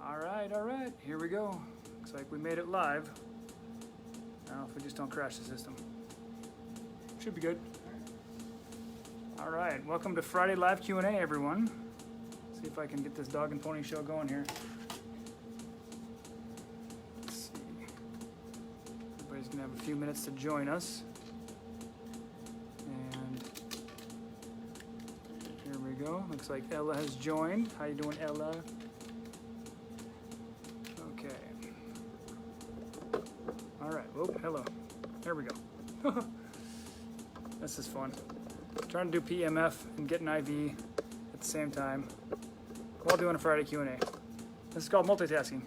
All right, here we go. Looks like we made it live. Now, if we just don't crash the system. Should be good. All right, welcome to Friday Live Q&A, everyone. See if I can get this dog and pony show going here. Let's see. Everybody's gonna have a few minutes to join us. And here we go. Looks like Ella has joined. How you doing, Ella? Okay. All right, oh, hello. There we go. This is fun. Trying to do PEMF and get an IV at the same time while doing a Friday Q&A. This is called multitasking.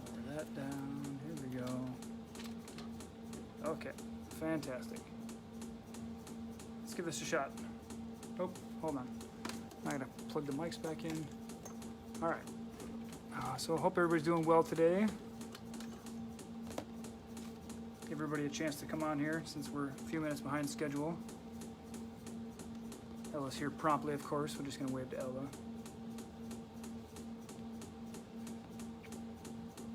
Lower that down. Here we go. Okay, fantastic. Let's give this a shot. Oh, hold on. I gotta plug the mics back in. All right. So I hope everybody's doing well today. Give everybody a chance to come on here since we're a few minutes behind schedule. Ella's here promptly, of course. We're just going to wave to Ella.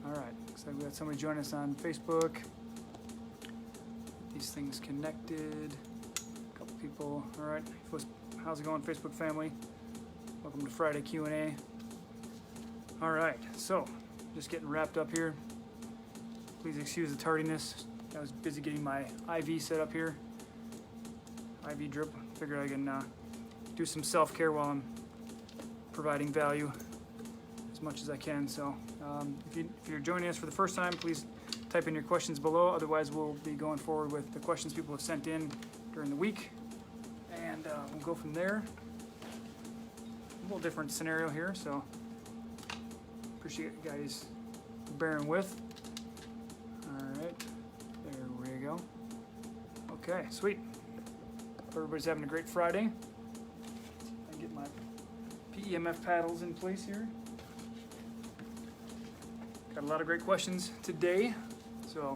All right, looks like we got somebody join us on Facebook. These things connected. A couple people. All right, how's it going, Facebook family? Welcome to Friday Q&A. All right, so just getting wrapped up here. Please excuse the tardiness. I was busy getting my IV set up here. IV drip. Figured I can do some self-care while I'm providing value as much as I can. So if you're joining us for the first time, please type in your questions below. Otherwise, we'll be going forward with the questions people have sent in during the week. And we'll go from there. A little different scenario here, so appreciate you guys bearing with. All right. There we go. Okay, sweet. Hope everybody's having a great Friday. I get my PEMF paddles in place here. Got a lot of great questions today. So,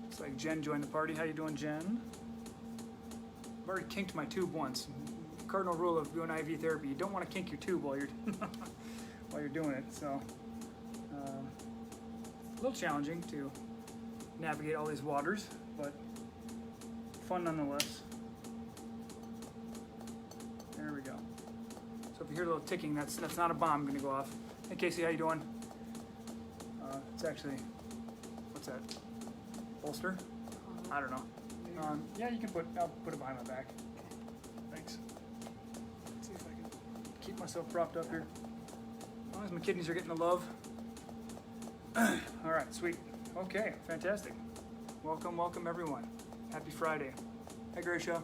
it's like Jen joined the party. How you doing, Jen? I've already kinked my tube once. Cardinal rule of doing IV therapy: you don't want to kink your tube while you're doing it. So, a little challenging to navigate all these waters, but fun nonetheless. There we go. So if you hear a little ticking, that's not a bomb going to go off. Hey Casey, how you doing? It's actually, what's that? Bolster? I don't know. Yeah, you can I'll put it behind my back. Thanks. Let's see if I can keep myself propped up here. As long as my kidneys are getting the love. All right, sweet. Okay, fantastic. Welcome everyone. Happy Friday. Hi Gracia.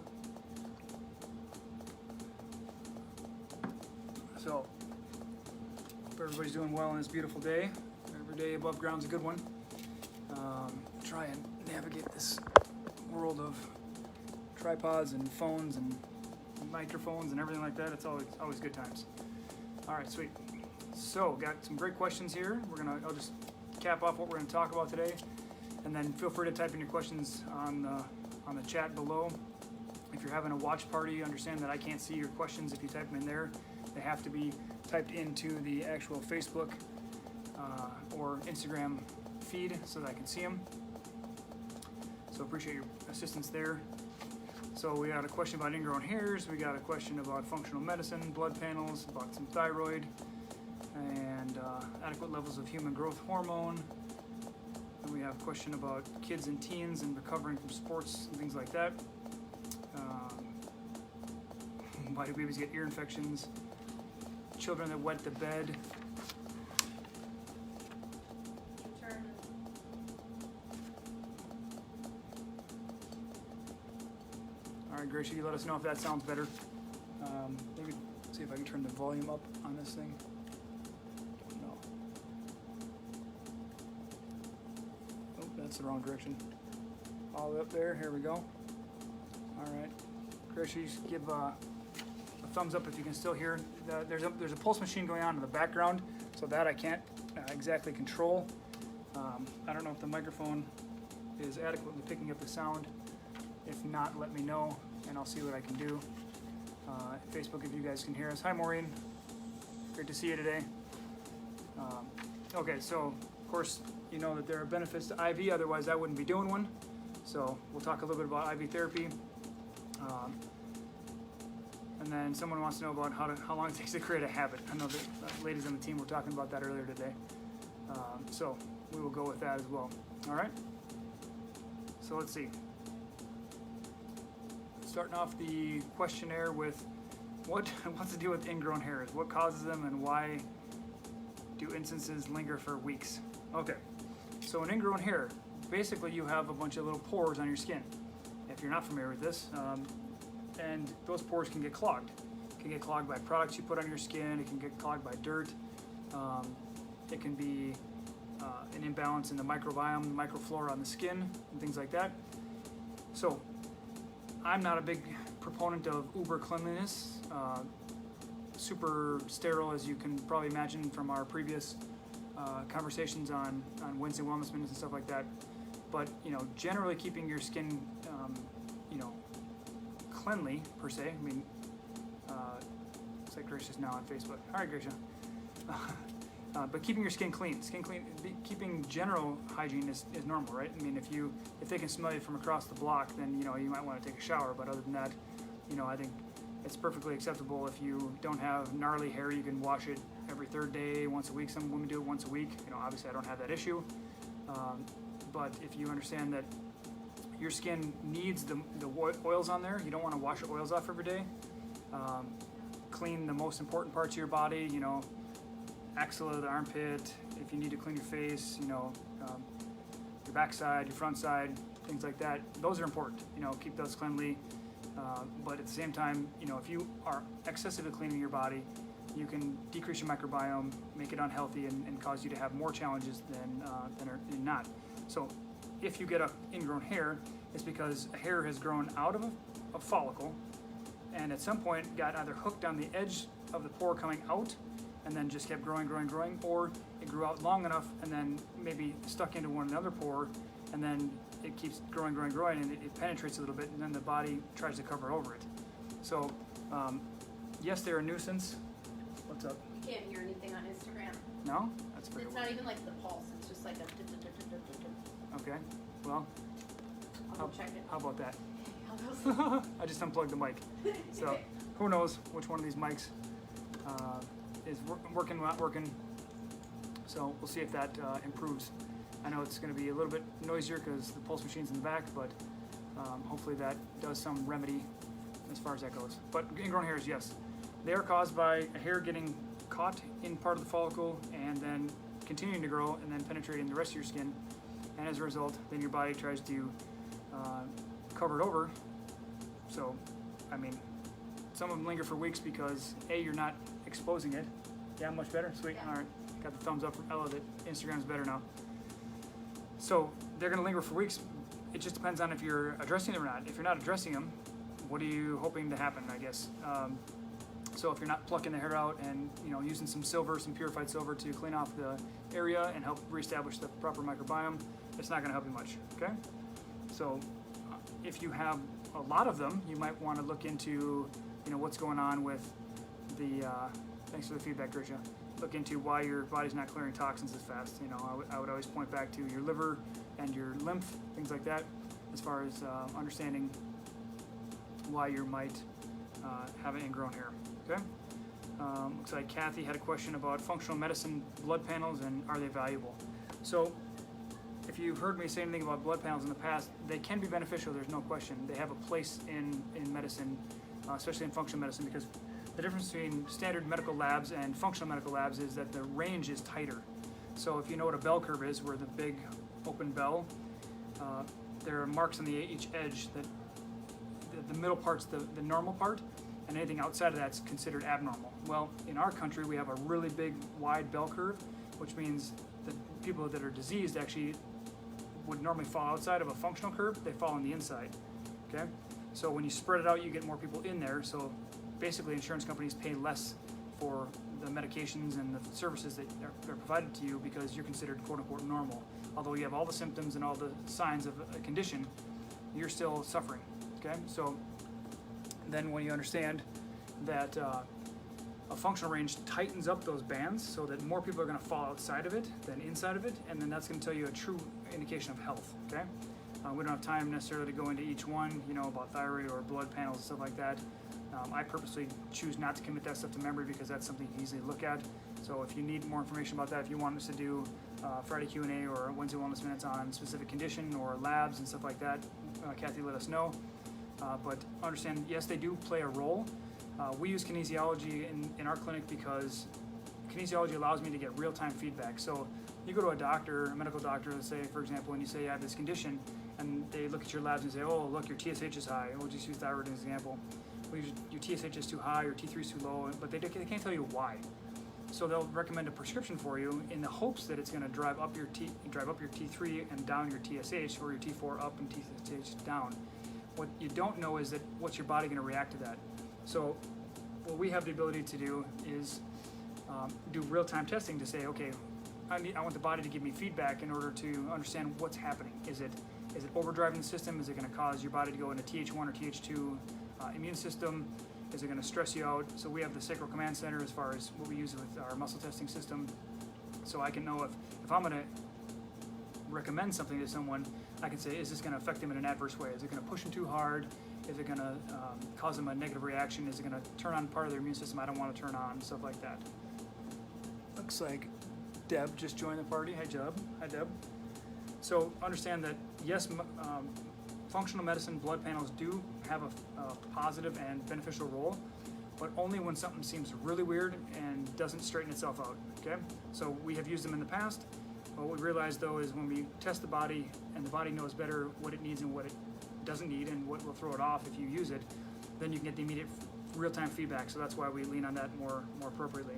So, hope everybody's doing well on this beautiful day. Every day above ground's a good one. Try and navigate this world of tripods and phones and microphones and everything like that. It's always good times. All right, sweet. So, got some great questions here. I'll just cap off what we're going to talk about today, and then feel free to type in your questions on the chat below. If you're having a watch party, understand that I can't see your questions if you type them in there. They have to be typed into the actual Facebook or Instagram feed so that I can see them. So appreciate your assistance there. So we got a question about ingrown hairs, we got a question about functional medicine, blood panels, about some thyroid, and adequate levels of human growth hormone. And we have a question about kids and teens and recovering from sports and things like that. Why do babies get ear infections? Children that wet the bed. All right, Gracia, you let us know if that sounds better. Maybe see if I can turn the volume up on this thing. No. Oh, that's the wrong direction. All the way up there. Here we go. All right, Gracia, just give a thumbs up if you can still hear. There's a pulse machine going on in the background, so that I can't exactly control. I don't know if the microphone is adequately picking up the sound. If not, let me know and I'll see what I can do. Facebook, if you guys can hear us. Hi, Maureen. Great to see you today. Okay, so of course you know that there are benefits to IV, otherwise I wouldn't be doing one. So we'll talk a little bit about IV therapy. And then someone wants to know about how long it takes to create a habit. I know that ladies on the team were talking about that earlier today. So we will go with that as well. All right? So let's see. Starting off the questionnaire with what's the deal with ingrown hairs? What causes them and why do instances linger for weeks? Okay, so an ingrown hair, basically you have a bunch of little pores on your skin. If you're not familiar with this, and those pores can get clogged. It can get clogged by products you put on your skin. It can get clogged by dirt. It can be an imbalance in the microbiome, the microflora on the skin, and things like that. So I'm not a big proponent of uber cleanliness, super sterile, as you can probably imagine from our previous conversations on Wednesday Wellness Minutes and stuff like that. But generally keeping your skin, cleanly per se. I mean, it's like Gracia's now on Facebook. All right, Gracia. But keeping your skin clean, keeping general hygiene is normal, right? I mean, if they can smell you from across the block, then you might want to take a shower. But other than that, I think it's perfectly acceptable. If you don't have gnarly hair, you can wash it every third day, once a week. Some women do it once a week. Obviously I don't have that issue. But if you understand that your skin needs the oils on there, you don't want to wash your oils off every day. Clean the most important parts of your body, axilla, the armpit. If you need to clean your face, your backside, your front side, things like that. Those are important. Keep those cleanly. But at the same time, if you are excessively cleaning your body, you can decrease your microbiome, make it unhealthy, and cause you to have more challenges than not. So if you get an ingrown hair, it's because a hair has grown out of a follicle and at some point got either hooked on the edge of the pore coming out and then just kept growing, or it grew out long enough and then maybe stuck into another pore, and then it keeps growing, and it penetrates a little bit, and then the body tries to cover over it. So, yes, they're a nuisance. What's up? You can't hear anything on Instagram. No? That's pretty It's weird. not even like the pulse. It's just like a... Okay. Well, I'll check it. how about that? I'll go see. I just unplugged the mic. So, who knows which one of these mics is working, not working. So, we'll see if that improves. I know it's going to be a little bit noisier because the pulse machine's in the back, but hopefully that does some remedy as far as that goes. But ingrown hairs, yes. They are caused by a hair getting caught in part of the follicle and then continuing to grow and then penetrating the rest of your skin. And as a result, then your body tries to cover it over. So, I mean, some of them linger for weeks because A, you're not exposing it. Yeah, much better? Sweet. Yeah. All right. Got the thumbs up from Ella that Instagram's better now. So they're going to linger for weeks. It just depends on if you're addressing them or not. If you're not addressing them, what are you hoping to happen, I guess? So if you're not plucking the hair out and using some silver, some purified silver to clean off the area and help reestablish the proper microbiome, it's not going to help you much, okay? So if you have a lot of them, you might want to look into what's going on with the, thanks for the feedback, Grisha. Look into why your body's not clearing toxins as fast. I would always point back to your liver and your lymph, things like that, as far as understanding why you might have an ingrown hair. Okay. Looks like Kathy had a question about functional medicine blood panels and are they valuable. So, if you've heard me say anything about blood panels in the past, they can be beneficial. There's no question. They have a place in medicine, especially in functional medicine, because the difference between standard medical labs and functional medical labs is that the range is tighter. So if you know what a bell curve is, where the big open bell, there are marks on each edge that the middle part's the normal part, and anything outside of that's considered abnormal. Well, in our country, we have a really big, wide bell curve, which means that people that are diseased actually would normally fall outside of a functional curve. They fall on the inside, okay? So when you spread it out, you get more people in there. So basically, insurance companies pay less for the medications and the services that are provided to you because you're considered quote-unquote normal. Although you have all the symptoms and all the signs of a condition, you're still suffering, okay? So then when you understand that a functional range tightens up those bands so that more people are going to fall outside of it than inside of it, and then that's going to tell you a true indication of health. Okay, we don't have time necessarily to go into each one, you know, about thyroid or blood panels and stuff like that. I purposely choose not to commit that stuff to memory because that's something you can easily look at. So if you need more information about that, if you want us to do Friday Q&A or Wednesday Wellness Minutes on specific condition or labs and stuff like that, Kathy, let us know. But understand, yes, they do play a role. We use kinesiology in our clinic because kinesiology allows me to get real-time feedback. So you go to a doctor, a medical doctor, let's say, for example, and you say you have this condition, and they look at your labs and say, oh, look, your TSH is high. We'll just use thyroid as an example. Well, your TSH is too high, your T3 is too low, but they can't tell you why. So they'll recommend a prescription for you in the hopes that it's going to drive up your T3 and down your TSH, or your T4 up and TSH down. What you don't know is that what's your body going to react to that. So what we have the ability to do is do real-time testing to say, okay, I want the body to give me feedback in order to understand what's happening. Is it overdriving the system? Is it going to cause your body to go into TH1 or TH2 immune system? Is it going to stress you out? So we have the Sacral Command Center as far as what we use with our muscle testing system. So I can know if I'm going to recommend something to someone, I can say, is this going to affect them in an adverse way? Is it going to push them too hard? Is it going to cause them a negative reaction? Is it going to turn on part of their immune system I don't want to turn on? Stuff like that. Looks like Deb just joined the party. Hi, Deb. Hi, Deb. So understand that, yes, functional medicine blood panels do have a positive and beneficial role, but only when something seems really weird and doesn't straighten itself out, okay? So we have used them in the past. What we realized, though, is when we test the body and the body knows better what it needs and what it doesn't need and what will throw it off if you use it, then you can get the immediate real-time feedback. So that's why we lean on that more appropriately.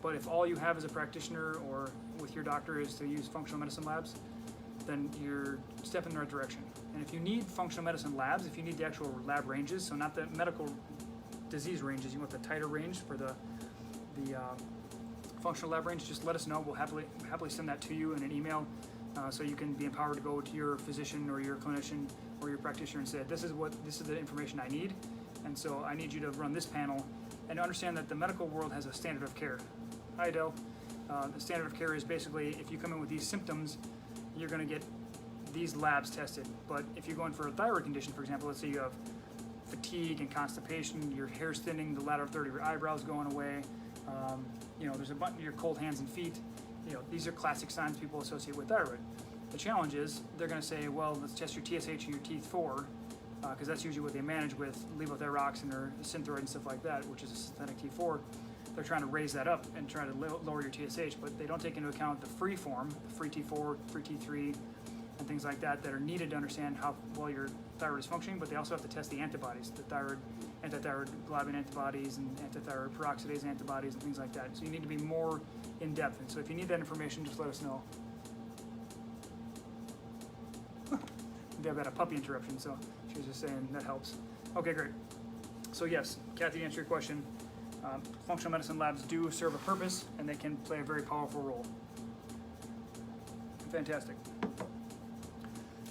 But if all you have as a practitioner or with your doctor is to use functional medicine labs, then you're stepping in the right direction. And if you need functional medicine labs, if you need the actual lab ranges, so not the medical disease ranges, you want the tighter range for the functional lab range, just let us know. We'll happily send that to you in an email, so you can be empowered to go to your physician or your clinician or your practitioner and say, this is the information I need, and so I need you to run this panel. And understand that the medical world has a standard of care. Hi, Adele. The standard of care is basically, if you come in with these symptoms, you're going to get these labs tested. But if you're going for a thyroid condition, for example, let's say you have fatigue and constipation, your hair's thinning, the lateral third of your eyebrows going away, there's a bunch of your cold hands and feet. These are classic signs people associate with thyroid. The challenge is they're going to say, well, let's test your TSH and your T4, because that's usually what they manage with levothyroxine or Synthroid and stuff like that, which is a synthetic T4. They're trying to raise that up and try to lower your TSH, but they don't take into account the free form, the free T4, free T3, and things like that are needed to understand how well your thyroid is functioning, but they also have to test the antibodies, the anti-thyroid globulin antibodies and anti-thyroid peroxidase antibodies and things like that. So you need to be more in-depth, and so if you need that information, just let us know. Deb had a puppy interruption, so she was just saying that helps. Okay, great. So yes, Kathy, to answer your question, functional medicine labs do serve a purpose, and they can play a very powerful role. Fantastic.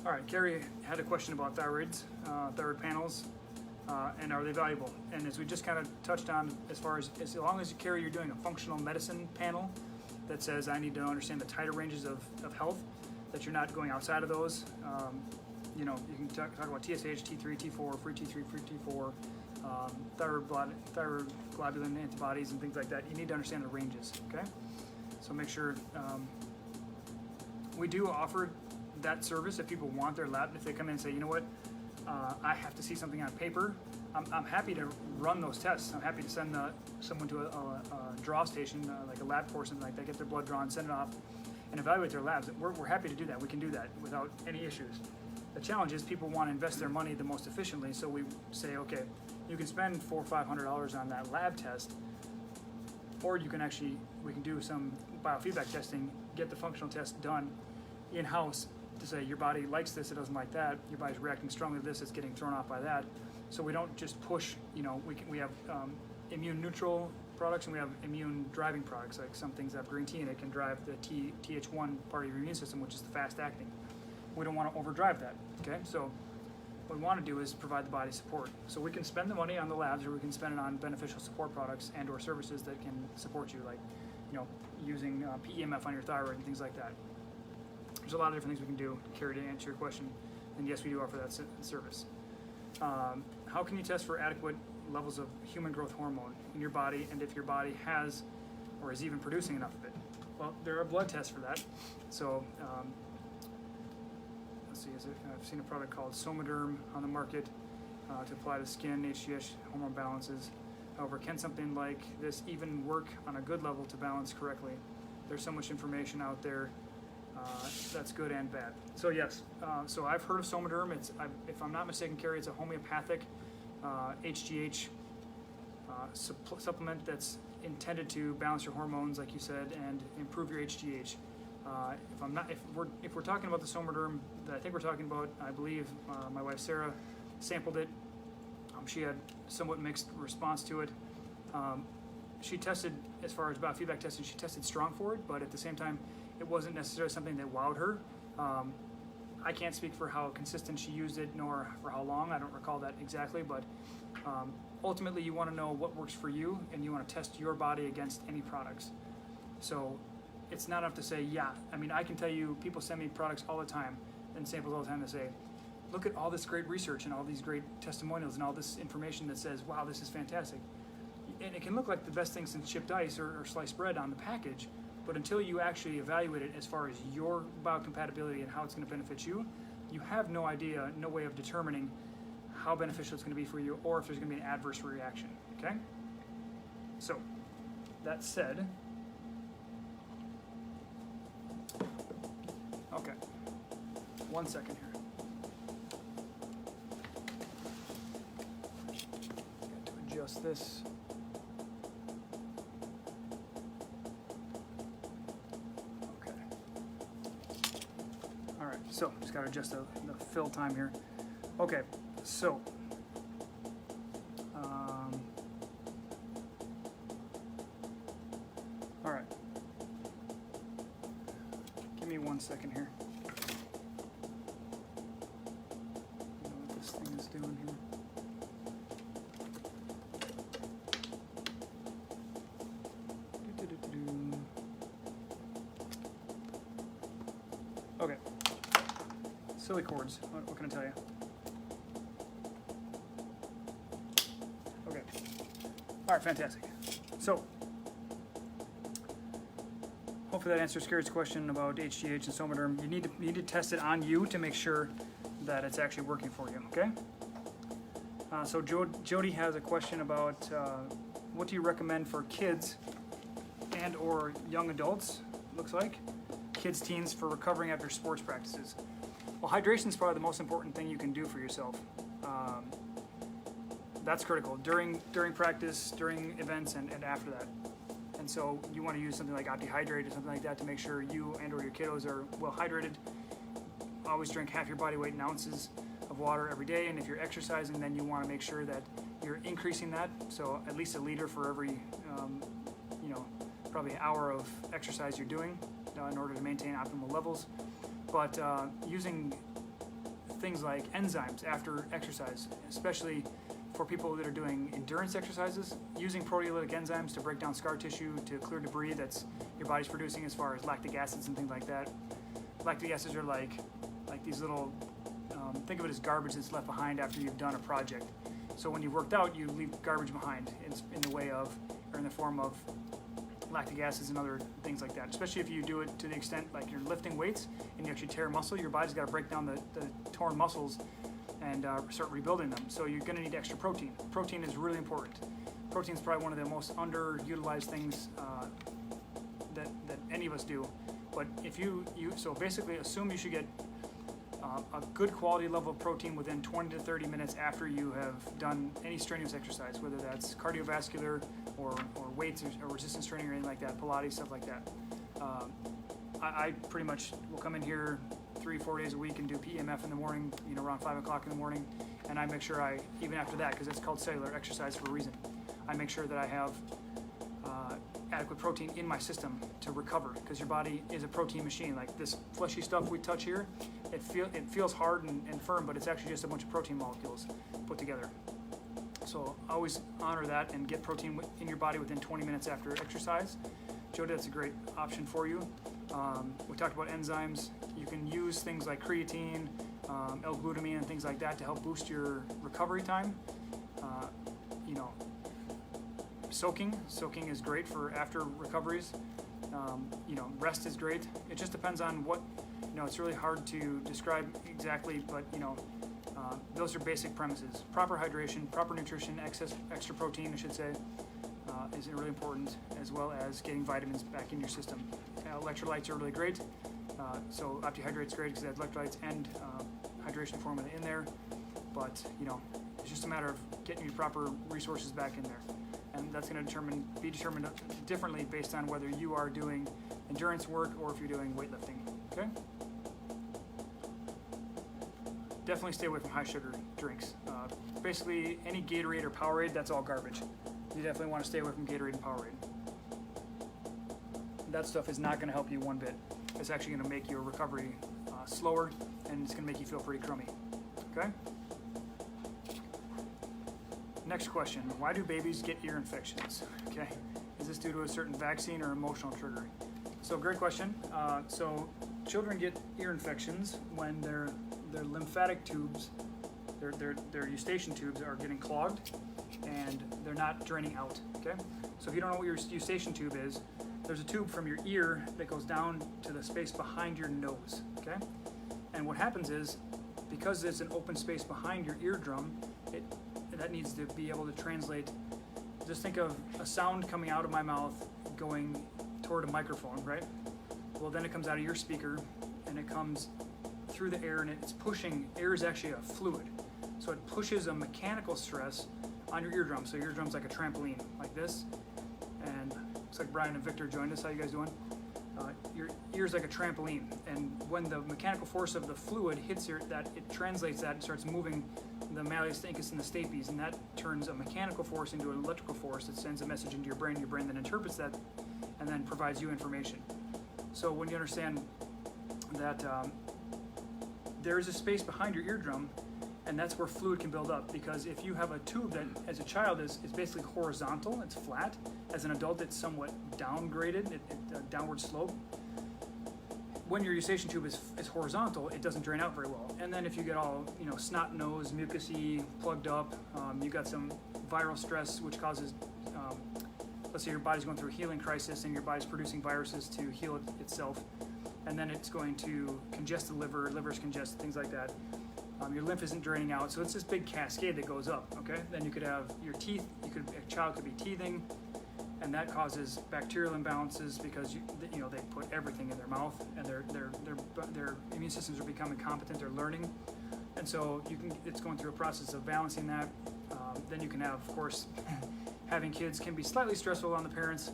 All right, Carrie had a question about thyroids, thyroid panels, and are they valuable? And as we just kind of touched on, as long as you're doing a functional medicine panel that says I need to understand the tighter ranges of health, that you're not going outside of those. You can talk about TSH, T3, T4, free T3, free T4, thyroid globulin antibodies and things like that. You need to understand the ranges, okay? So make sure we do offer that service if people want their lab. If they come in and say, you know what, I have to see something on paper, I'm happy to run those tests. I'm happy to send someone to a draw station, like a lab or something like that, get their blood drawn, send it off, and evaluate their labs. We're happy to do that. We can do that without any issues. The challenge is people want to invest their money the most efficiently, so we say, okay, you can spend $400 or $500 on that lab test, or we can do some biofeedback testing, get the functional test done in-house to say your body likes this, it doesn't like that, your body's reacting strongly to this, it's getting thrown off by that. So we don't just push, we have immune neutral products and we have immune driving products, like some things have green tea and it can drive the Th1 part of your immune system, which is the fast acting. We don't want to overdrive that, okay? So what we want to do is provide the body support. So we can spend the money on the labs, or we can spend it on beneficial support products and or services that can support you, like, you know, using PEMF on your thyroid and things like that. There's a lot of different things we can do, Carrie, to answer your question. And yes, we do offer that service. How can you test for adequate levels of human growth hormone in your body, and if your body has or is even producing enough of it? Well, there are blood tests for that. So let's see, I've seen a product called Somaderm on the market to apply to skin, HGH, hormone balances. However, can something like this even work on a good level to balance correctly? There's so much information out there that's good and bad. So yes, so I've heard of Somaderm. If I'm not mistaken, Carrie, it's a homeopathic HGH supplement that's intended to balance your hormones, like you said, and improve your HGH. If we're talking about the Somaderm that I think we're talking about, I believe my wife Sarah sampled it. She had somewhat mixed response to it. She tested, as far as biofeedback testing, she tested strong for it, but at the same time, it wasn't necessarily something that wowed her. I can't speak for how consistent she used it, nor for how long. I don't recall that exactly, but ultimately you want to know what works for you, and you want to test your body against any products. So it's not enough to say, yeah. I mean, I can tell you, people send me products all the time and samples all the time to say, look at all this great research and all these great testimonials and all this information that says, wow, this is fantastic. And it can look like the best thing since chipped ice or sliced bread on the package, but until you actually evaluate it as far as your biocompatibility and how it's going to benefit you, you have no idea, no way of determining how beneficial it's going to be for you, or if there's going to be an adverse reaction, okay? So, that said, okay, 1 second here. Got to adjust this. Okay. All right, so just got to adjust the fill time here. Okay, so all right. Give me 1 second here. I know what this thing is doing here. Okay. Silly chords. What can I tell you? Okay. All right, fantastic. So, hopefully that answers Scary's question about HGH and Somaderm. You need to test it on you to make sure that it's actually working for you. Okay. So Jody has a question about what do you recommend for kids and or young adults? Looks like kids, teens, for recovering after sports practices. Well, hydration is probably the most important thing you can do for yourself. That's critical during practice, during events, and after that. And so you want to use something like OptiHydrate or something like that to make sure you and or your kiddos are well hydrated. Always drink half your body weight in ounces of water every day, and if you're exercising, then you want to make sure that you're increasing that. So at least a liter for every, probably an hour of exercise you're doing in order to maintain optimal levels. But using things like enzymes after exercise, especially for people that are doing endurance exercises, using proteolytic enzymes to break down scar tissue, to clear debris that's your body's producing as far as lactic acids and things like that. Lactic acids are like these little, think of it as garbage that's left behind after you've done a project. So when you've worked out, you leave garbage behind in the way of, or in the form of lactic acids and other things like that. Especially if you do it to the extent like you're lifting weights and you actually tear a muscle, your body's got to break down the torn muscles and start rebuilding them. So you're going to need extra protein. Protein is really important. Protein is probably one of the most underutilized things that any of us do. But if so basically assume you should get a good quality level of protein within 20 to 30 minutes after you have done any strenuous exercise, whether that's cardiovascular or weights or resistance training or anything like that, Pilates, stuff like that. I pretty much will come in here 3-4 days a week and do PEMF in the morning, around 5 o'clock in the morning, and I make sure even after that, because it's called cellular exercise for a reason, I make sure that I have adequate protein in my system to recover, because your body is a protein machine. Like this fleshy stuff we touch here, it feels hard and firm, but it's actually just a bunch of protein molecules put together. So always honor that and get protein in your body within 20 minutes after exercise. Jody, that's a great option for you. We talked about enzymes. You can use things like creatine, L-glutamine, and things like that to help boost your recovery time. You know, soaking is great for after recoveries. You know, rest is great. It just depends on what, you know, it's really hard to describe exactly, but you know, those are basic premises. Proper hydration, proper nutrition, extra protein, I should say, is really important, as well as getting vitamins back in your system. Electrolytes are really great. So OptiHydrate's great because it has electrolytes and hydration formula in there. But you know, it's just a matter of getting your proper resources back in there, and that's going to be determined differently based on whether you are doing endurance work or if you're doing weightlifting. Okay. Definitely stay away from high sugar drinks. Basically, any Gatorade or Powerade, that's all garbage. You definitely want to stay away from Gatorade and Powerade. That stuff is not going to help you one bit. It's actually going to make your recovery slower, and it's going to make you feel pretty crummy. Okay? Next question, why do babies get ear infections? Okay, is this due to a certain vaccine or emotional trigger? So great question. So children get ear infections when their lymphatic tubes, their eustachian tubes are getting clogged and they're not draining out, okay? So if you don't know what your eustachian tube is, there's a tube from your ear that goes down to the space behind your nose, okay? And what happens is, because there's an open space behind your eardrum, that needs to be able to translate. Just think of a sound coming out of my mouth going toward a microphone, right? Well, then it comes out of your speaker and it comes through the air, and it's pushing. Air is actually a fluid, so it pushes a mechanical stress on your eardrum. So your eardrum's like a trampoline, like this. And looks like Brian and Victor joined us. How you guys doing? Your ear's like a trampoline, and when the mechanical force of the fluid hits it translates that and starts moving the malleus, the incus, and the stapes, and that turns a mechanical force into an electrical force that sends a message into your brain. Your brain then interprets that and then provides you information. So when you understand that there is a space behind your eardrum, and that's where fluid can build up, because if you have a tube that as a child is basically horizontal, it's flat, as an adult it's somewhat downgraded, downward slope. When your eustachian tube is horizontal, it doesn't drain out very well. And then if you get all, you know, snot nose, mucusy, plugged up, you got some viral stress which causes, let's say your body's going through a healing crisis and your body's producing viruses to heal itself, and then it's going to congest the liver's congested, things like that. Your lymph isn't draining out, so it's this big cascade that goes up, okay? Then you could have your teeth, a child could be teething, and that causes bacterial imbalances because you know they put everything in their mouth, and their immune systems are becoming competent, they're learning, and so it's going through a process of balancing that. Then you can have, of course, having kids can be slightly stressful on the parents,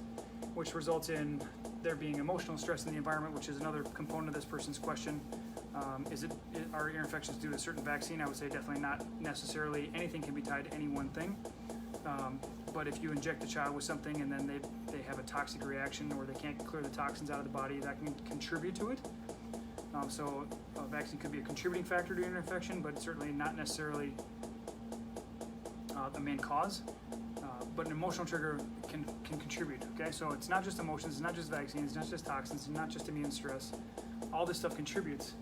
which results in there being emotional stress in the environment, which is another component of this person's question. Are ear infections due to a certain vaccine? I would say definitely not necessarily. Anything can be tied to any one thing. But if you inject the child with something and then they have a toxic reaction, or they can't clear the toxins out of the body, that can contribute to it. So a vaccine could be a contributing factor to ear infection, but certainly not necessarily the main cause. But an emotional trigger can contribute, okay? So it's not just emotions, it's not just vaccines, it's not just toxins, it's not just immune stress. All this stuff contributes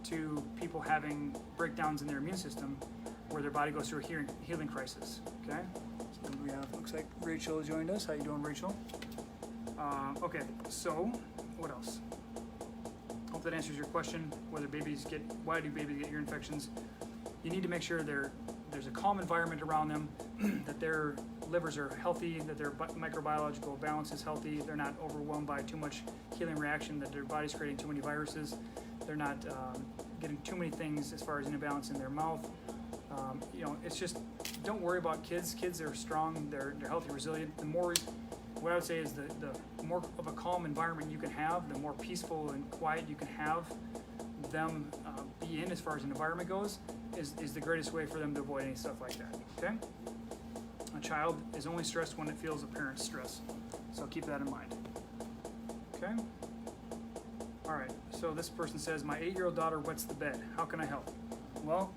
to people having breakdowns in their immune system where their body goes through a healing crisis, okay? So we have, looks like Rachel joined us. How you doing, Rachel? Okay, so what else? Hope that answers your question, why do babies get ear infections? You need to make sure there's a calm environment around them, that their livers are healthy, that their microbiological balance is healthy, they're not overwhelmed by too much healing reaction, that their body's creating too many viruses, they're not getting too many things as far as an imbalance in their mouth. You know, it's just, don't worry about kids. Kids are strong, they're healthy, resilient. What I would say is the more of a calm environment you can have, the more peaceful and quiet you can have them be in as far as an environment goes, is the greatest way for them to avoid any stuff like that, okay? A child is only stressed when it feels a parent's stress, so keep that in mind. Okay. All right, so this person says, my 8-year-old daughter wets the bed. How can I help? Well,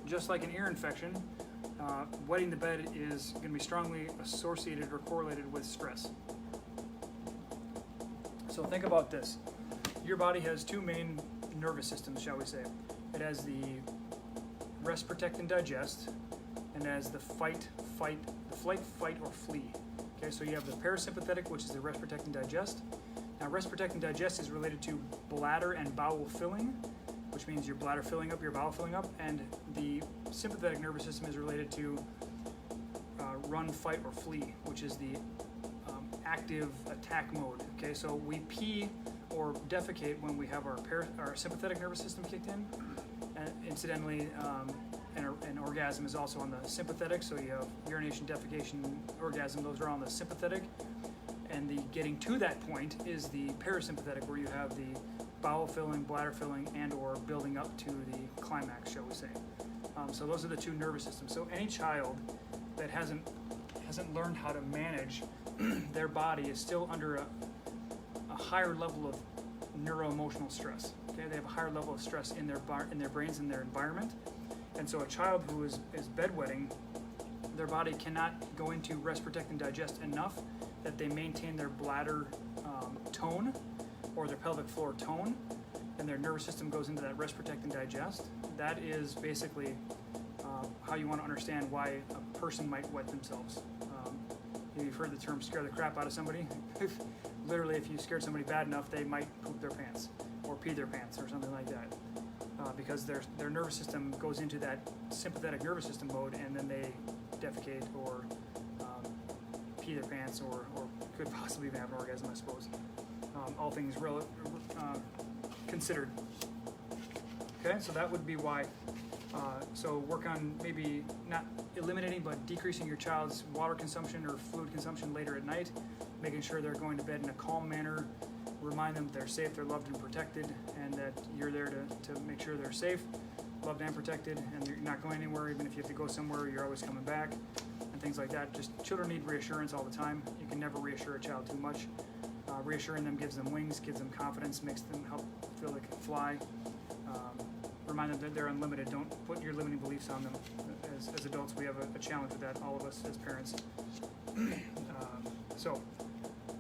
just like an ear infection, wetting the bed is going to be strongly associated or correlated with stress. So think about this. Your body has two main nervous systems, shall we say. It has the rest, protect, and digest, and it has the flight, fight, or flee. Okay, so you have the parasympathetic, which is the rest, protect, and digest. Now, rest, protect, and digest is related to bladder and bowel filling, which means your bladder filling up, your bowel filling up, and the sympathetic nervous system is related to run, fight, or flee, which is the active attack mode. Okay, so we pee or defecate when we have our sympathetic nervous system kicked in. And incidentally, an orgasm is also on the sympathetic, so you have urination, defecation, orgasm, those are on the sympathetic. And the getting to that point is the parasympathetic, where you have the bowel filling, bladder filling, and or building up to the climax, shall we say. So those are the two nervous systems. So any child that hasn't learned how to manage their body is still under a higher level of neuroemotional stress. Okay, they have a higher level of stress in their brains and their environment. And so a child who is bedwetting, their body cannot go into rest, protect, and digest enough that they maintain their bladder tone or their pelvic floor tone, and their nervous system goes into that rest, protect, and digest. That is basically how you want to understand why a person might wet themselves. You've heard the term scare the crap out of somebody. Literally, if you scared somebody bad enough, they might poop their pants or pee their pants or something like that, because their nervous system goes into that sympathetic nervous system mode, and then they defecate or pee their pants or could possibly even have an orgasm, I suppose. All things considered. Okay, so that would be why. So work on maybe not eliminating, but decreasing your child's water consumption or fluid consumption later at night, making sure they're going to bed in a calm manner, remind them that they're safe, they're loved and protected, and that you're there to make sure they're safe, loved and protected, and you're not going anywhere. Even if you have to go somewhere, you're always coming back, and things like that. Just children need reassurance all the time. You can never reassure a child too much. Reassuring them gives them wings, gives them confidence, makes them help feel they can fly. Remind them that they're unlimited. Don't put your limiting beliefs on them. As adults, we have a challenge with that, all of us as parents. So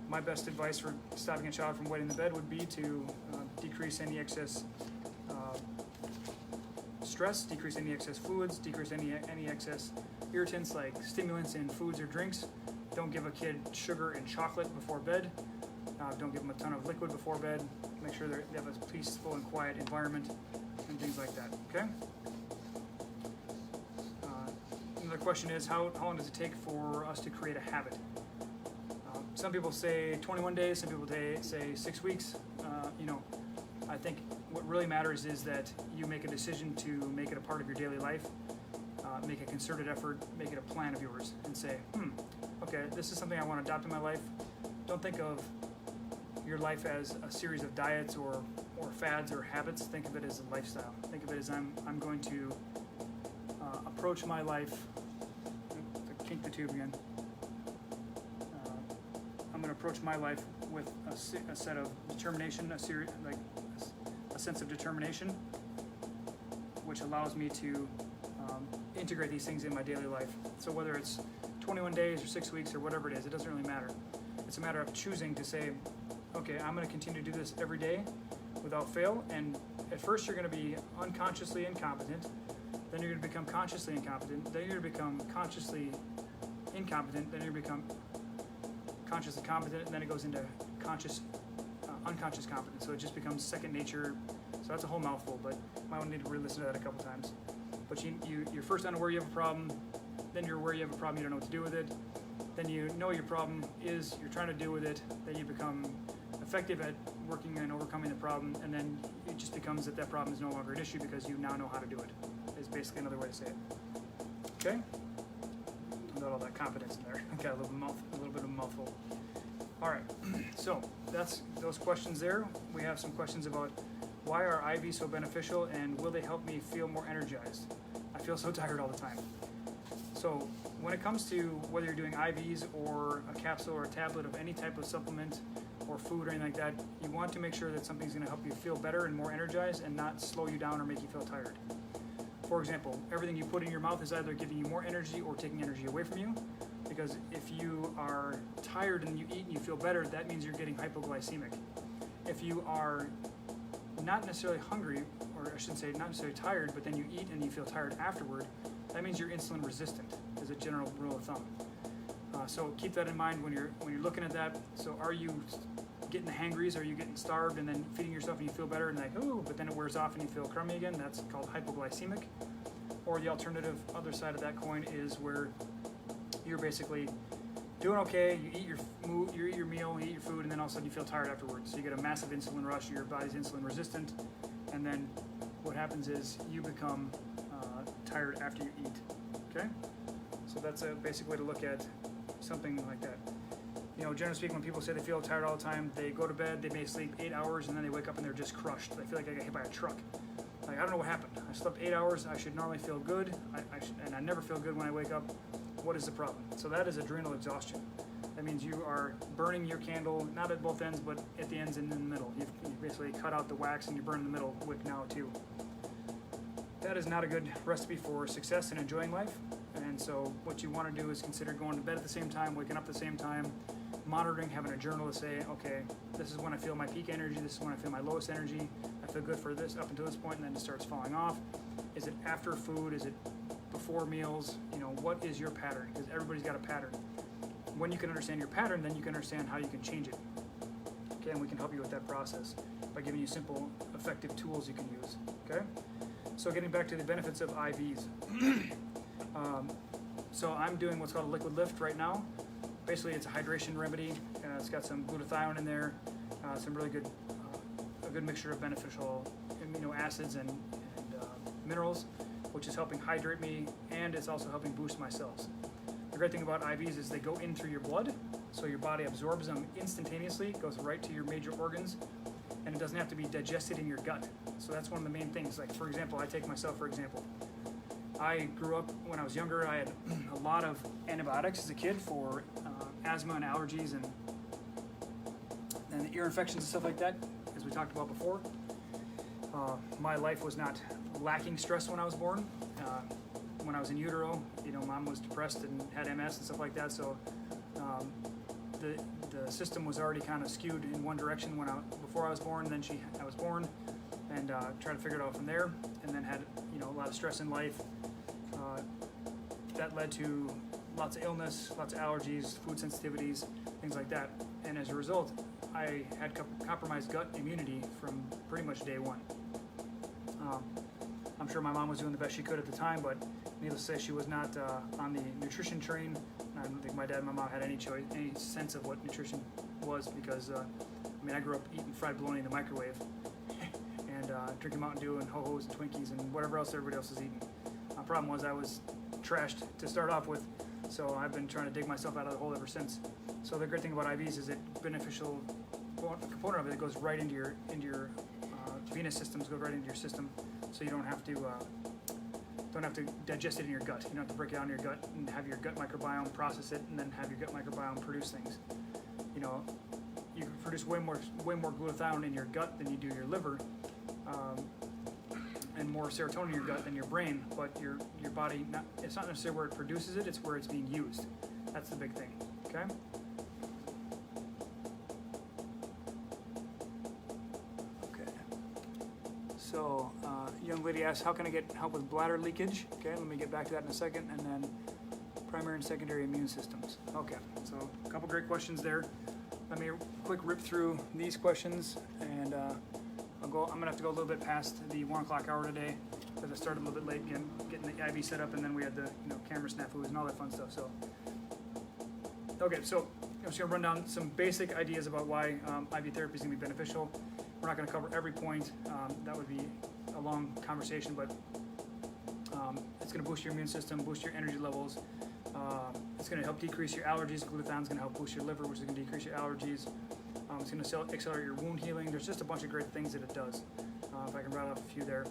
my best advice for stopping a child from wetting the bed would be to decrease any excess stress, decrease any excess fluids, decrease any excess irritants like stimulants in foods or drinks. Don't give a kid sugar and chocolate before bed. Don't give them a ton of liquid before bed. Make sure they have a peaceful and quiet environment and things like that, okay? Another question is, how long does it take for us to create a habit? Some people say 21 days, some people say 6 weeks. I think what really matters is that you make a decision to make it a part of your daily life, make a concerted effort, make it a plan of yours, and say, okay, this is something I want to adopt in my life. Don't think of your life as a series of diets or fads or habits. Think of it as a lifestyle. Think of it as I'm going to approach my life. Kink the tube again. I'm going to approach my life with a set of determination, a sense of determination, which allows me to integrate these things in my daily life. So whether it's 21 days or 6 weeks or whatever it is, it doesn't really matter. It's a matter of choosing to say, okay, I'm going to continue to do this every day without fail, and at first you're going to be unconsciously incompetent, then you're going to become consciously incompetent, then you're going to become consciously incompetent, then you're going to become consciously competent, and then it goes into unconscious competence, so it just becomes second nature. So that's a whole mouthful, but you might need to re-listen to that a couple times. But you're first unaware you have a problem, then you're aware you have a problem, you don't know what to do with it, then you know your problem is, you're trying to deal with it, then you become effective at working and overcoming the problem, and then it just becomes that problem is no longer an issue because you now know how to do it, is basically another way to say it. Okay? Got all that confidence in there. Got a little bit of a mouthful. All right, so that's those questions there. We have some questions about why are IVs so beneficial and will they help me feel more energized? I feel so tired all the time. So when it comes to whether you're doing IVs or a capsule or a tablet of any type of supplement or food or anything like that, you want to make sure that something's going to help you feel better and more energized and not slow you down or make you feel tired. For example, everything you put in your mouth is either giving you more energy or taking energy away from you, because if you are tired and you eat and you feel better, that means you're getting hypoglycemic. If you are not necessarily hungry, or I shouldn't say not necessarily tired, but then you eat and you feel tired afterward, that means you're insulin resistant, as a general rule of thumb. So keep that in mind when you're looking at that. So are you getting the hangries? Are you getting starved and then feeding yourself and you feel better and like, oh, but then it wears off and you feel crummy again? That's called hypoglycemic. Or the alternative, other side of that coin, is where you're basically doing okay, you eat your meal, you eat your food, and then all of a sudden you feel tired afterwards. So you get a massive insulin rush, your body's insulin resistant, and then what happens is you become tired after you eat, okay? So that's a basic way to look at something like that. You know, generally speaking, when people say they feel tired all the time, they go to bed, they may sleep 8 hours, and then they wake up and they're just crushed. They feel like I got hit by a truck. Like, I don't know what happened. I slept 8 hours, I should normally feel good, and I never feel good when I wake up. What is the problem? So that is adrenal exhaustion. That means you are burning your candle, not at both ends, but at the ends and in the middle. You've basically cut out the wax and you burn the middle wick now too. That is not a good recipe for success and enjoying life. And so what you want to do is consider going to bed at the same time, waking up at the same time, monitoring, having a journal to say, okay, this is when I feel my peak energy, this is when I feel my lowest energy, I feel good for this up until this point, and then it starts falling off. Is it after food? Is it before meals? You know, what is your pattern? Because everybody's got a pattern. When you can understand your pattern, then you can understand how you can change it. Okay, and we can help you with that process by giving you simple, effective tools you can use. Okay, so getting back to the benefits of IVs. So I'm doing what's called a liquid lift right now. Basically, it's a hydration remedy. It's got some glutathione in there, some really good, a good mixture of beneficial amino acids and minerals, which is helping hydrate me, and it's also helping boost my cells. The great thing about IVs is they go in through your blood, so your body absorbs them instantaneously, goes right to your major organs, and it doesn't have to be digested in your gut. So that's one of the main things. Like, for example, I take myself for example. I grew up, when I was younger, I had a lot of antibiotics as a kid for asthma and allergies and ear infections and stuff like that, as we talked about before. My life was not lacking stress when I was born. When I was in utero, you know, mom was depressed and had MS and stuff like that, so the system was already kind of skewed in one direction before I was born. Then I was born and tried to figure it out from there, and then had, you know, a lot of stress in life. That led to lots of illness, lots of allergies, food sensitivities, things like that. And as a result, I had compromised gut immunity from pretty much day one. I'm sure my mom was doing the best she could at the time, but needless to say, she was not on the nutrition train. I don't think my dad and my mom had any sense of what nutrition was, because I grew up eating fried bologna in the microwave and drinking Mountain Dew and Ho-Hos and Twinkies and whatever else everybody else was eating. My problem was I was trashed to start off with, so I've been trying to dig myself out of the hole ever since. So the great thing about IVs is that beneficial component of it goes right into your venous systems, go right into your system, so you don't have to digest it in your gut. You don't have to break it down in your gut and have your gut microbiome process it, and then have your gut microbiome produce things. You know, you can produce way more glutathione in your gut than you do your liver, and more serotonin in your gut than your brain. But your body, it's not necessarily where it produces it; it's where it's being used. That's the big thing. Okay. So, young lady asks, how can I get help with bladder leakage? Okay, let me get back to that in a second. And then primary and secondary immune systems. Okay, so a couple great questions there. Let me quick rip through these questions, and I'm gonna have to go a little bit past the 1 o'clock hour today, because I started a little bit late getting the IV set up, and then we had the camera snafus and all that fun stuff. So, okay, so I'm just gonna run down some basic ideas about why IV therapy is gonna be beneficial. We're not going to cover every point. That would be a long conversation, but it's going to boost your immune system, boost your energy levels. It's going to help decrease your allergies. Glutathione is going to help boost your liver, which is going to decrease your allergies. It's going to accelerate your wound healing. There's just a bunch of great things that it does. If I can rattle off a few there.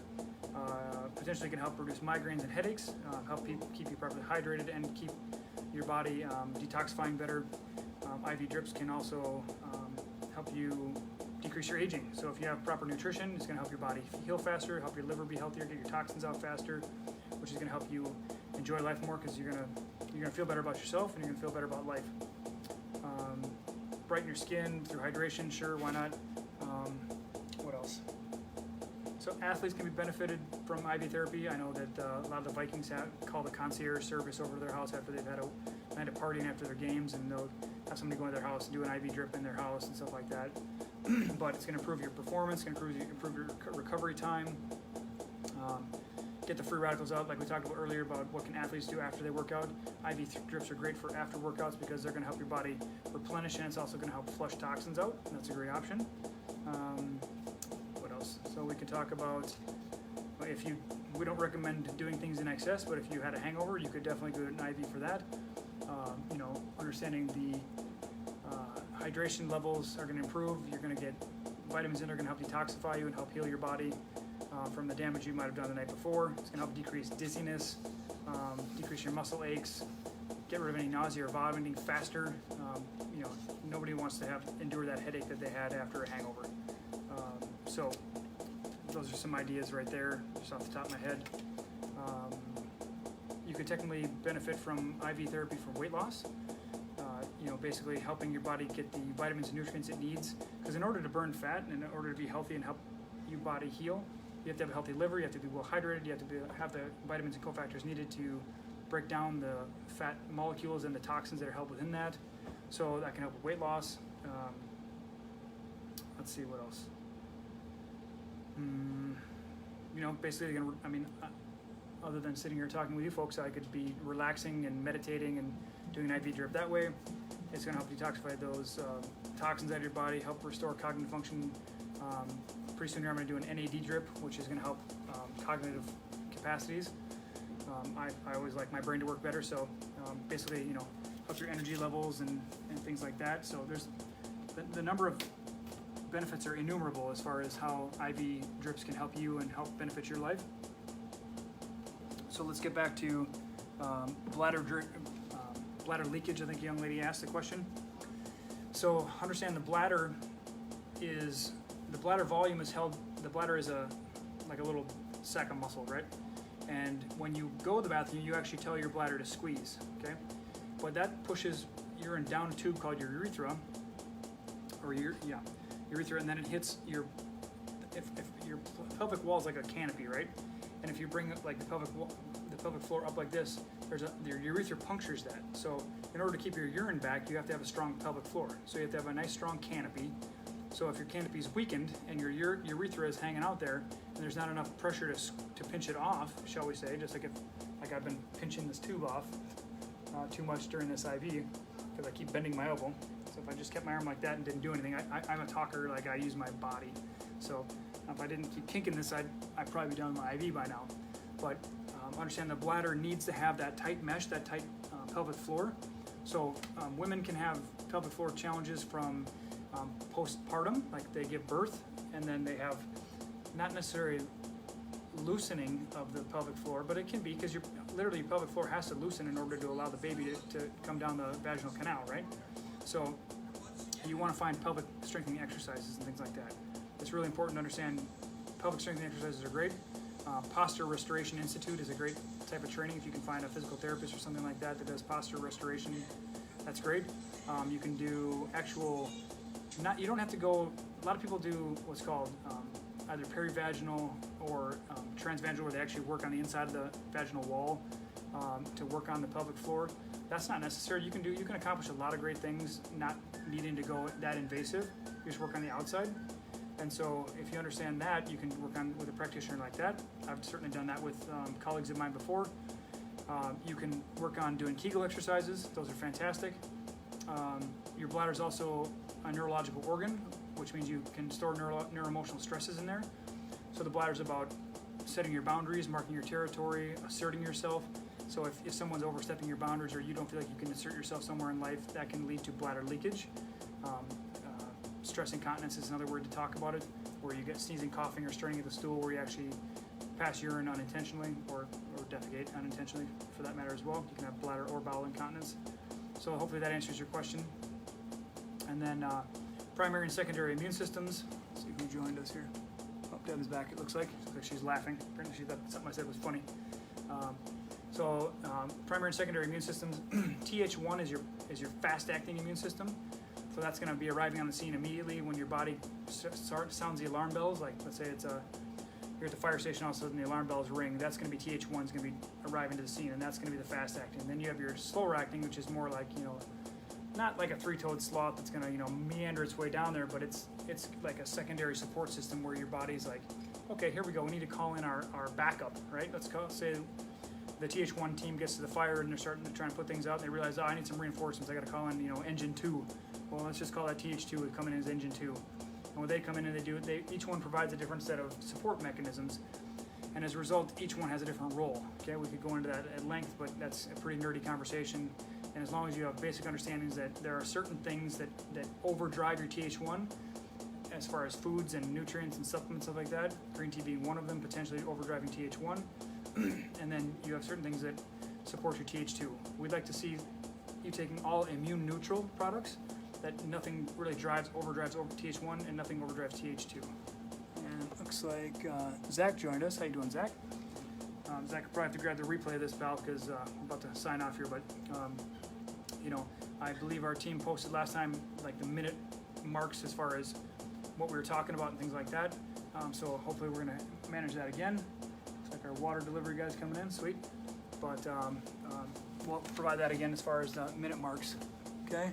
Potentially can help reduce migraines and headaches, help keep you properly hydrated, and keep your body, detoxifying better. IV drips can also help you decrease your aging. So if you have proper nutrition, it's going to help your body heal faster, help your liver be healthier, get your toxins out faster, which is going to help you enjoy life more because you're gonna feel better about yourself and you're gonna feel better about life. Brighten your skin through hydration, sure, why not? What else? So athletes can be benefited from IV therapy. I know that a lot of the Vikings call the concierge service over to their house after they've had a night of partying after their games, and they'll have somebody go to their house and do an IV drip in their house and stuff like that. But it's going to improve your performance, it's going to improve your recovery time, get the free radicals out, like we talked about earlier about what can athletes do after they work out. IV drips are great for after workouts because they're going to help your body replenish, and it's also going to help flush toxins out. That's a great option. What else? So we could talk about we don't recommend doing things in excess, but if you had a hangover, you could definitely do an IV for that. Understanding the hydration levels are going to improve. You're going to get vitamins in, are going to help detoxify you and help heal your body from the damage you might have done the night before. It's going to help decrease dizziness, decrease your muscle aches, get rid of any nausea or vomiting faster. Nobody wants to endure that headache that they had after a hangover. So those are some ideas right there, just off the top of my head. You could technically benefit from IV therapy for weight loss. Basically helping your body get the vitamins and nutrients it needs. Because in order to burn fat and in order to be healthy and help your body heal, you have to have a healthy liver, you have to be well hydrated, you have to have the vitamins and cofactors needed to break down the fat molecules and the toxins that are held within that. So that can help with weight loss. Let's see what else. Basically, other than sitting here talking with you folks, I could be relaxing and meditating and doing an IV drip that way. It's going to help detoxify those toxins out of your body, help restore cognitive function. Pretty soon here I'm going to do an NAD drip, which is going to help cognitive capacities. I always like my brain to work better, so basically, help your energy levels and things like that. So there's the number of benefits are innumerable as far as how IV drips can help you and help benefit your life. So let's get back to bladder leakage. I think a young lady asked the question. So understand the bladder volume is held. The bladder is like a little sack of muscle, right? And when you go to the bathroom, you actually tell your bladder to squeeze, okay? But that pushes urine down a tube called your urethra, urethra, and then it hits if your pelvic wall is like a canopy, right? And if you bring like the pelvic floor up like this, your urethra punctures that. So in order to keep your urine back, you have to have a strong pelvic floor. So you have to have a nice strong canopy. So if your canopy is weakened and your urethra is hanging out there, and there's not enough pressure to pinch it off, shall we say, just like I've been pinching this tube off too much during this IV because I keep bending my elbow. So if I just kept my arm like that and didn't do anything, I'm a talker, like I use my body. So if I didn't keep kinking this, I'd probably be done with my IV by now. But understand the bladder needs to have that tight mesh, that tight pelvic floor. So women can have pelvic floor challenges from postpartum, like they give birth, and then they have not necessarily loosening of the pelvic floor, but it can be because your pelvic floor has to loosen in order to allow the baby to come down the vaginal canal, right? So you want to find pelvic strengthening exercises and things like that. It's really important to understand pelvic strengthening exercises are great. Posture Restoration Institute is a great type of training. If you can find a physical therapist or something like that that does posture restoration, that's great. You can do you don't have to go, a lot of people do what's called either perivaginal or transvaginal, where they actually work on the inside of the vaginal wall to work on the pelvic floor. That's not necessary. You can accomplish a lot of great things not needing to go that invasive. You just work on the outside. And so if you understand that, you can work on with a practitioner like that. I've certainly done that with colleagues of mine before. You can work on doing Kegel exercises. Those are fantastic. Your bladder is also a neurological organ, which means you can store neuroemotional stresses in there. So the bladder is about setting your boundaries, marking your territory, asserting yourself. So if someone's overstepping your boundaries or you don't feel like you can assert yourself somewhere in life, that can lead to bladder leakage. Stress incontinence is another word to talk about it, where you get sneezing, coughing, or straining at the stool, where you actually pass urine unintentionally or defecate unintentionally for that matter as well. You can have bladder or bowel incontinence. So hopefully that answers your question. And then primary and secondary immune systems. Let's see who joined us here. Oh, Deb's back, it looks like. Looks like she's laughing. Apparently she thought something I said was funny. Primary and secondary immune systems. Th1 is your fast-acting immune system. So that's going to be arriving on the scene immediately when your body sounds the alarm bells. Like, let's say it's you're at the fire station, all of a sudden the alarm bells ring. That's going to be Th1 is going to be arriving to the scene, and that's going to be the fast-acting. Then you have your slower-acting, which is more like, not like a three-toed sloth that's going to, meander its way down there, but it's like a secondary support system where your body's like, okay, here we go. We need to call in our backup, right? Say the Th1 team gets to the fire and they're starting to try and put things out, and they realize, I need some reinforcements. I got to call in, engine 2. Well, let's just call that Th2 coming in as engine 2. And when they come in and each one provides a different set of support mechanisms, and as a result, each one has a different role. Okay, we could go into that at length, but that's a pretty nerdy conversation. And as long as you have basic understandings that there are certain things that overdrive your Th1, as far as foods and nutrients and supplements, stuff like that, green tea being one of them, potentially overdriving Th1, and then you have certain things that support your Th2. We'd like to see you taking all immune neutral products, that nothing really overdrives over Th1 and nothing overdrives Th2. And it looks like Zach joined us. How you doing, Zach? Zach will probably have to grab the replay of this, pal, because we're about to sign off here. But I believe our team posted last time like the minute marks as far as what we were talking about and things like that. So hopefully we're gonna manage that again. Looks like our water delivery guy's coming in, sweet. But we'll provide that again as far as the minute marks. Okay.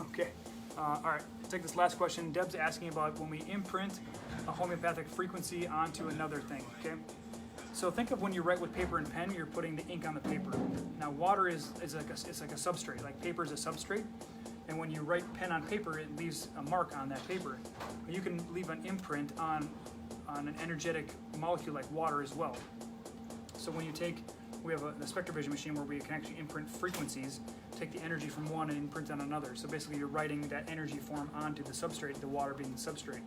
Okay. All right. Take this last question. Deb's asking about when we imprint a homeopathic frequency onto another thing. Okay. So think of when you write with paper and pen, you're putting the ink on the paper. Now water is like a substrate. Like paper is a substrate, and when you write pen on paper, it leaves a mark on that paper. You can leave an imprint on an energetic molecule like water as well. So when we have the SpectraVision machine where we can actually imprint frequencies, take the energy from one and imprint on another. So basically you're writing that energy form onto the substrate, the water being the substrate.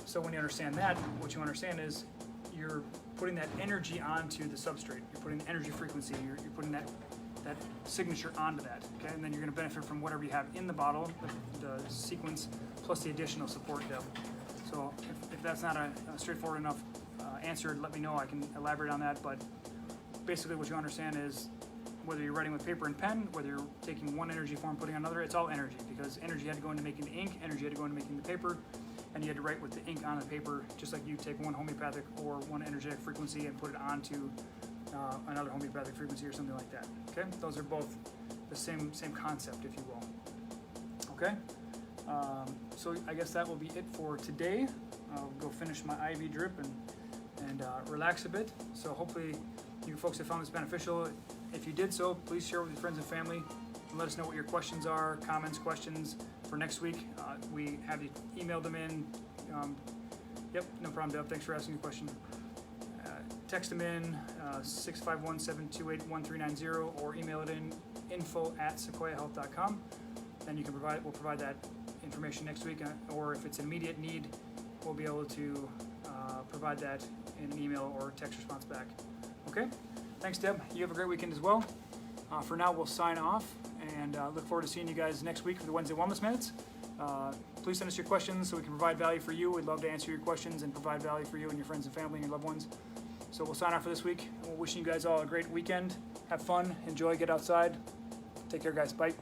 So when you understand that, what you understand is you're putting that energy onto the substrate. You're putting the energy frequency, you're putting that signature onto that, okay? And then you're gonna benefit from whatever you have in the bottle, the sequence, plus the additional support depth. So if that's not a straightforward enough answer, let me know, I can elaborate on that. But basically what you understand is whether you're writing with paper and pen, whether you're taking one energy form, putting on another, it's all energy, because energy had to go into making the ink, energy had to go into making the paper, and you had to write with the ink on the paper, just like you take one homeopathic or one energetic frequency and put it onto another homeopathic frequency or something like that. Okay, those are both the same concept, if you will. Okay, so I guess that will be it for today. I'll go finish my IV drip and relax a bit. So hopefully you folks have found this beneficial. If you did so, please share with your friends and family and let us know what your questions are, comments, questions for next week. We have you email them in. Yep, no problem, Deb. Thanks for asking the question. Text them in 651-728-1390 or email it in info@secoyahealth.com. Then we'll provide that information next week, or if it's an immediate need, we'll be able to provide that in an email or text response back. Okay? Thanks, Deb. You have a great weekend as well. For now, we'll sign off and look forward to seeing you guys next week for the Wednesday Wellness Minutes. Please send us your questions so we can provide value for you. We'd love to answer your questions and provide value for you and your friends and family and your loved ones. So we'll sign off for this week. We're wishing you guys all a great weekend. Have fun, enjoy, get outside. Take care, guys. Bye.